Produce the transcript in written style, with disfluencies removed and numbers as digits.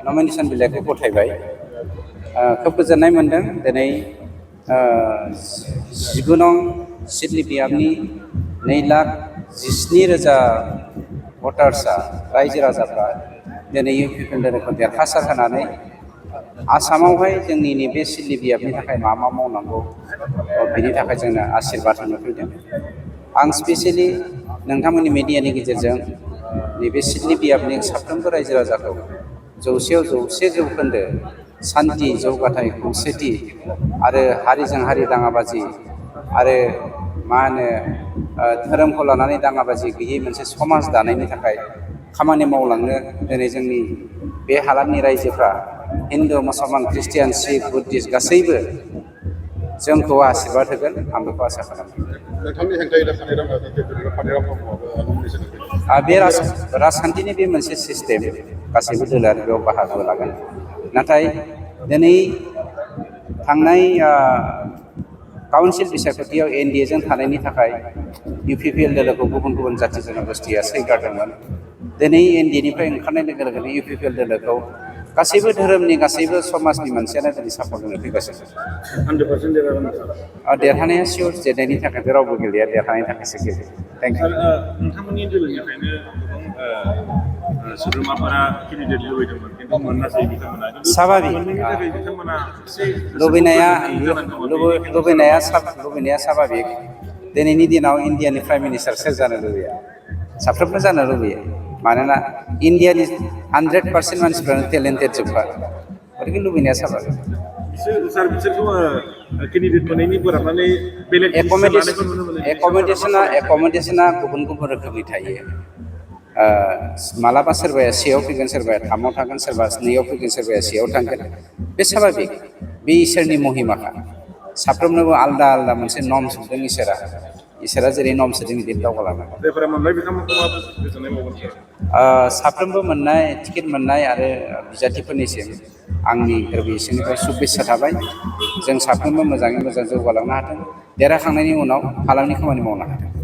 Nomination बिलाइखौ गथायबाय। खोब गोजोननाय मोनदों दिनै 19 नं सिडली बियाबनि 2,17,000 भटार्सआ रायजो राजाफ्रा दिनै इउपिपिएल दोलोखौ देरहासार होनानै आसामावहाय जोंनि नैबे सिडली बियाबनि थाखाय मा मावनांगौ बिनि थाखाय जोंनो आशीर्बाद होनो फैदों। आं स्पेसियेलि नोंथांमोननि मिडियानि गेजेरजों नैबे सिडली बियाबनि साफ्रोमबो रायजो राजाखौ 100% सान्थि जौगाथाय खौसेथि आरो हारिजों हारि दाङाबाजि आरो धोरोमखौ लानानै दाङाबाजि गैयै मोनसे समाज दानायनि थाखाय खामानि मावलांनो दिनै जोंनि बे हालामनि रायजोफ्रा हिन्दु मुसलमान ख्रिस्टियान सिख बुद्धिस्ट गासैबो जोंखौ आशीर्बाद होगोन आं बेखौ आसा खालामो। बे राजखान्थिनि बे मोनसे सिस्टेम गासैबो दोलोआनो बेयाव बाहागो लागोन। नाथाय दिनै थांनाय काउन्सिल बिसायख'थियाव एनडिएजों थानायनि थाखाय इउपिपिएल दोलोखौ गुबुन गुबुन जाथि जनगोष्ठिया सैगारदोंमोन। दिनै एनडिएनिफ्राय ओंखारनाय लोगो लोगोनो इउपिपिएल दोलोखौ गासैबो धोरोमनि गासैबो समाजनि मानसियानो दिनै सापर्ट होनो फैगासिनो। 100% देरहानाया सियर, जेननायनि थाखाय रावबो गेलेया, देरहानायनि थाखायसो गेलेयो। Thank you. नोंथांमोननि दोलोनिफ्रायनो गोबां सोद्रोमाफोरा केन्डिडेट लुबैदोंमोन खिन्थु मोनासै बिथांमोना। स्वाभाबिक लुबैनाया स्वाभाबिक। दिनैनि दिनाव इन्डियानि प्राइम मिनिस्टार सोर जानो लुबैया? साफ्रोमबो जानो लुबैयो। मानोना इन्डियानि 100% मानसिफ्रानो टेलेन्टेड जोबखा, गथिखे लुबैनाया स्वाभाबिक। एकमडेसना गुबुन गुबुन रोखोमनि थायो। मालाबा सोरबाया सेआव फैगोन, सोरबाया 3आव थागोन, सोरबा 2आव फैगोन, सोरबाया सेआव थांगोन। बे स्वाभाबिक, बे इसोरनि महिमाखा। साफ्रोमनोबो आलदा आलदा मोनसे नर्म होदों इसोरा जेरै नर्म होदों बिदिनो दावगालांनांगौ। साफ्रोमबो मोननाय टिकेट मोननाय आरो बिजाथिफोरनिसिम आंनि गोरबोनिफ्राय शुभेच्छा थाबाय। जों साफ्रोमबो मोजाङै मोजां जौगालांनो हाथों, देरहाखांनायनि उनाव हालामनि खामानि मावनो हाथों।